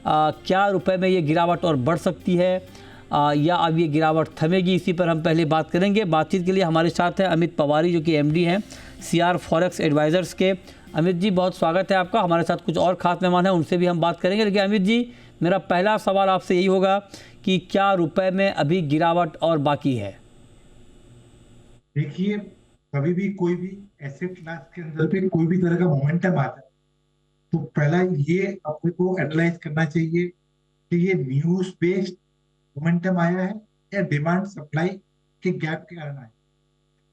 क्या रुपए में ये गिरावट और बढ़ सकती है या अब ये गिरावट थमेगी, इसी पर हम पहले बात करेंगे। बातचीत के लिए हमारे साथ हैं अमित पवारी जो कि एमडी हैं CR फॉरेक्स एडवाइज़र्स के। अमित जी, बहुत स्वागत है आपका। हमारे साथ कुछ और ख़ास मेहमान हैं, उनसे भी हम बात करेंगे। लेकिन अमित जी, मेरा पहला सवाल आपसे यही होगा कि क्या रुपए में अभी गिरावट और बाकी है? देखिए, कभी भी कोई भी एसेट क्लास के अंदर पे कोई भी तरह का मोमेंटम आता है तो पहला ये अपने को एनालाइज करना चाहिए कि ये न्यूज बेस्ड मोमेंटम आया है या डिमांड सप्लाई के गैप के कारण आया है।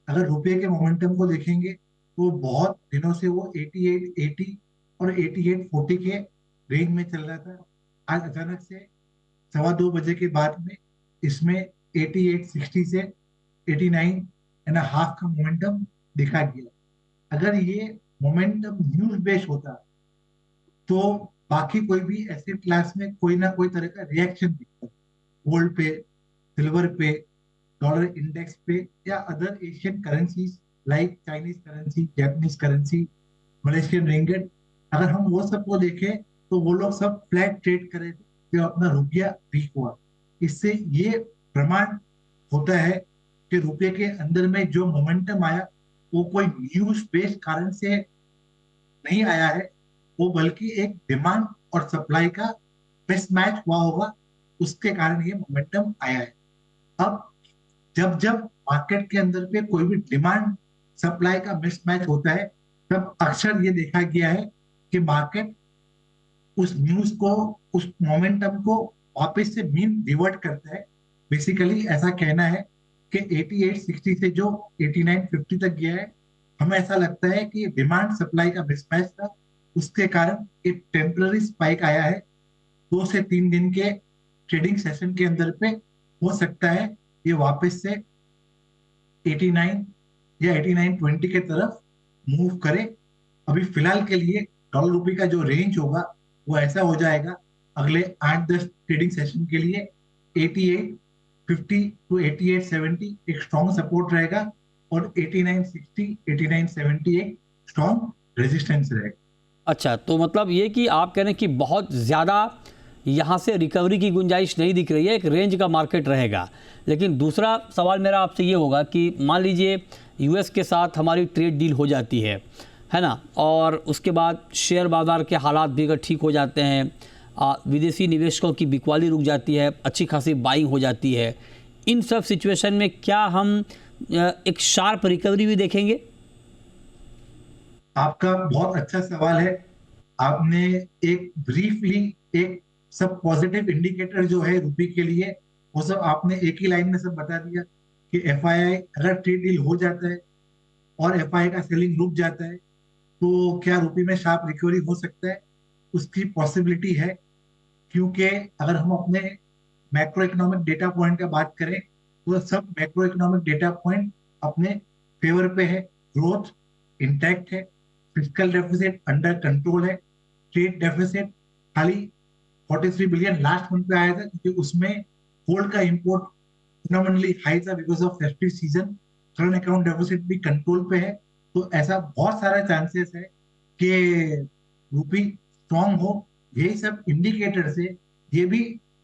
अगर रुपए के मोमेंटम को देखेंगे तो बहुत दिनों से वो 8880 और 8840 के रेंज में चल रहा था। आज अचानक से 2:15 के बाद में इसमें 8860 से 89.5 का मोमेंटम दिखा गया। अगर ये मोमेंटम न्यूज बेस्ड होता तो बाकी कोई भी एसेट क्लास में कोई ना कोई तरह का रिएक्शन दिखता, गोल्ड पे, सिल्वर पे, डॉलर इंडेक्स पे या other Asian currencies like Chinese currency, Japanese currency, Malaysian ringgit. अगर हम वो सबको देखें तो वो लोग सब फ्लैट ट्रेड करे थे, जो अपना रुपया वीक हुआ। इससे ये प्रमाण होता है कि रुपये के अंदर में जो मोमेंटम आया वो कोई न्यूज बेस्ड कारण से नहीं आया है, वो बल्कि एक डिमांड और सप्लाई का मिसमैच हुआ होगा, उसके कारण ये मोमेंटम आया है। अब जब जब मार्केट के अंदर पे कोई भी डिमांड सप्लाई का मिसमैच होता है तब अक्सर ये देखा गया है कि मार्केट उस न्यूज को, उस मोमेंटम को वापस से मीन रिवर्ट करता है। बेसिकली ऐसा कहना है कि 8860 से जो 8950 तक गया है, हमें ऐसा लगता है कि डिमांड सप्लाई का मिसमैच था, उसके कारण एक टेम्पररी स्पाइक आया है। 2 से 3 दिन के ट्रेडिंग सेशन के अंदर पे हो सकता है ये वापस से 89 या 8920 के तरफ मूव करे। अभी फिलहाल के लिए डॉलर रुपए का जो रेंज होगा वो ऐसा हो जाएगा अगले 8-10 ट्रेडिंग सेशन के लिए 8850 टू 8870 एक स्ट्रॉन्ग सपोर्ट रहेगा और 8960 8970 एक स्ट्रॉन्ग रेजिस्टेंस रहेगा। अच्छा, तो मतलब ये कि आप कह रहे हैं कि बहुत ज़्यादा यहाँ से रिकवरी की गुंजाइश नहीं दिख रही है, एक रेंज का मार्केट रहेगा। लेकिन दूसरा सवाल मेरा आपसे ये होगा कि मान लीजिए US के साथ हमारी ट्रेड डील हो जाती है ना, और उसके बाद शेयर बाज़ार के हालात भी अगर ठीक हो जाते हैं, विदेशी निवेशकों की बिकवाली रुक जाती है, अच्छी खासी बाइंग हो जाती है, इन सब सिचुएशन में क्या हम एक शार्प रिकवरी भी देखेंगे? आपका बहुत अच्छा सवाल है। आपने एक ब्रीफली एक सब पॉजिटिव इंडिकेटर जो है रुपये के लिए वो सब आपने एक ही लाइन में सब बता दिया कि FII अगर ट्रेड डील हो जाता है और FII का सेलिंग रुक जाता है तो क्या रुपये में शार्प रिकवरी हो सकता है। उसकी पॉसिबिलिटी है, क्योंकि अगर हम अपने मैक्रो इकोनॉमिक डेटा पॉइंट का बात करें तो सब मैक्रो इकोनॉमिक डेटा पॉइंट अपने फेवर पे है। ग्रोथ इंटैक्ट है, फिजिकल डेफिसिट अंडर कंट्रोल है, ट्रेड डेफिसिट खाली 43 बिलियन लास्ट मंथ पे आया था क्योंकि उसमें गोल्ड का इंपोर्ट फिनोमिनली हाई था because of festive season. Current account deficit भी कंट्रोल पे है। तो ऐसा बहुत सारा चांसेस है कि रूपी स्ट्रांग हो। यही सब इंडिकेटर से ये भी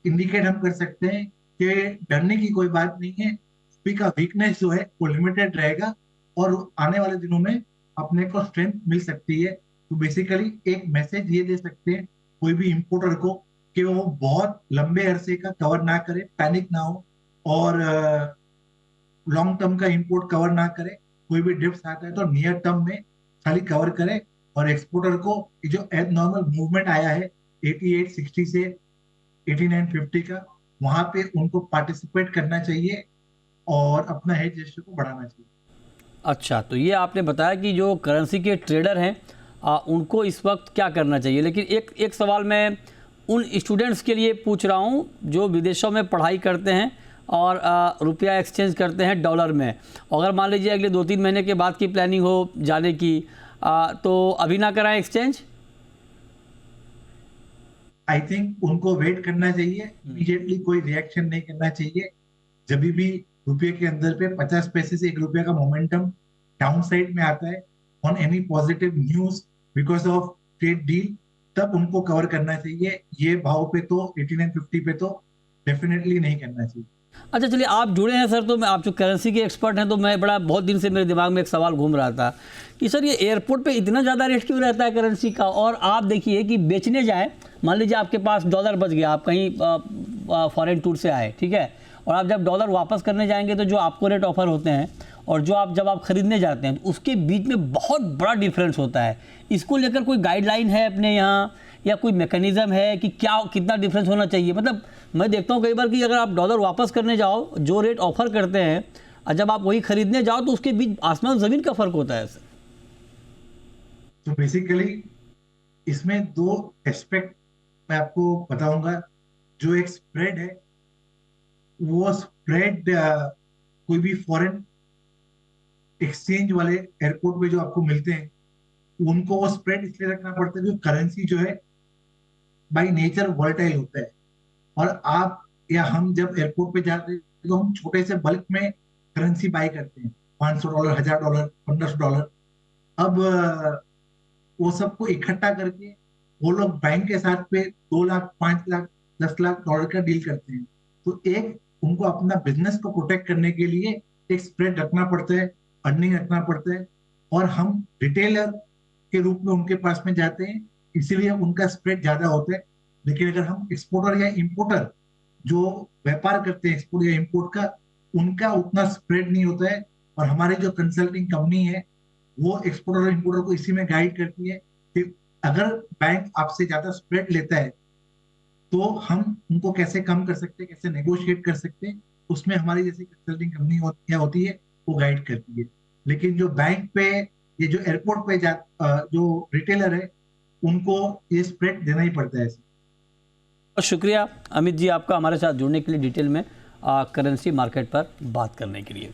इंडिकेट हम कर सकते हैं कि डरने की कोई बात नहीं है। रूपी का वीकनेस जो है वो लिमिटेड रहेगा और आने वाले दिनों में अपने को स्ट्रेंथ मिल सकती है। तो बेसिकली एक मैसेज ये दे सकते हैं कोई भी इंपोर्टर को कि वो बहुत लंबे अरसे का कवर ना करे, पैनिक ना हो और लॉन्ग टर्म का इंपोर्ट कवर ना करे। कोई भी डिप्स आता है तो नियर टर्म में खाली कवर करे और एक्सपोर्टर को जो एब नॉर्मल मूवमेंट आया है 8860 से 8950 का, वहां पे उनको पार्टिसिपेट करना चाहिए और अपना हेज रेशियो को बढ़ाना चाहिए। अच्छा, तो ये आपने बताया कि जो करेंसी के ट्रेडर हैं उनको इस वक्त क्या करना चाहिए। लेकिन एक एक सवाल मैं उन स्टूडेंट्स के लिए पूछ रहा हूँ जो विदेशों में पढ़ाई करते हैं और रुपया एक्सचेंज करते हैं डॉलर में। अगर मान लीजिए अगले 2-3 महीने के बाद की प्लानिंग हो जाने की, तो अभी ना कराएं एक्सचेंज? आई थिंक उनको वेट करना चाहिए, इमीडिएटली कोई रिएक्शन नहीं करना चाहिए। जब भी रुपये के अंदर पे 50 पैसे से 1 रुपया का मोमेंटम डाउन साइड में आता है on any positive news because of trade deal, तब उनको कवर करना चाहिए। ये भाव पे तो 8950 पे तो डेफिनेटली नहीं करना चाहिए। अच्छा चलिए, आप जुड़े हैं सर, तो मैं, आप जो करेंसी के एक्सपर्ट हैं, तो मैं बड़ा बहुत दिन से मेरे दिमाग में एक सवाल घूम रहा था कि सर ये एयरपोर्ट पे इतना ज़्यादा रेट क्यों रहता है करेंसी का। और आप देखिए कि बेचने जाएं, मान लीजिए आपके पास डॉलर बच गया, आप कहीं फॉरेन टूर से आए, ठीक है, और आप जब डॉलर वापस करने जाएंगे तो जो आपको रेट ऑफर होते हैं और जो आप जब आप खरीदने जाते हैं तो उसके बीच में बहुत बड़ा डिफरेंस होता है। इसको लेकर कोई गाइडलाइन है अपने यहाँ, या कोई मैकेनिज्म है कि क्या कितना डिफरेंस होना चाहिए? मतलब मैं देखता हूँ कई बार कि अगर आप डॉलर वापस करने जाओ, जो रेट ऑफर करते हैं, और जब आप वही खरीदने जाओ तो उसके बीच आसमान ज़मीन का फ़र्क होता है सर। तो बेसिकली इसमें दो एस्पेक्ट मैं आपको बताऊंगा। जो एक स्प्रेड है, वो स्प्रेड कोई भी फॉरेन एक्सचेंज वाले एयरपोर्ट पे जो आपको मिलते हैं, उनको वो स्प्रेड इसलिए रखना पड़ता है, जो करेंसी जो है बाय नेचर वॉलेटाइल होता है। और आप या हम जब एयरपोर्ट पे जाते हैं तो हम छोटे से बल्क में करेंसी बाय करते हैं, $500, $1000, $1500। अब वो सबको इकट्ठा करके वो लोग बैंक के साथ पे 2 लाख, 5 लाख, $10 लाख का डील करते हैं। तो एक उनको अपना बिजनेस को प्रोटेक्ट करने के लिए एक स्प्रेड रखना पड़ता है, अर्निंग रखना पड़ता है। और हम रिटेलर के रूप में उनके पास में जाते हैं, इसीलिए उनका स्प्रेड ज्यादा होता है। लेकिन अगर हम एक्सपोर्टर या इंपोर्टर जो व्यापार करते हैं एक्सपोर्ट या इंपोर्ट का, उनका उतना स्प्रेड नहीं होता है। और हमारी जो कंसल्टिंग कंपनी है, वो एक्सपोर्टर और इंपोर्टर को इसी में गाइड करती है कि अगर बैंक आपसे ज्यादा स्प्रेड लेता है तो हम उनको कैसे कम कर सकते हैं, कैसे नेगोशिएट कर सकते हैं, उसमें हमारी जैसी कंसल्टिंग कंपनी होती है, वो गाइड करती है। लेकिन जो बैंक पे, ये जो एयरपोर्ट पे जो रिटेलर है, उनको ये स्प्रेड देना ही पड़ता है। बहुत शुक्रिया अमित जी आपका हमारे साथ जुड़ने के लिए, डिटेल में करेंसी मार्केट पर बात करने के लिए।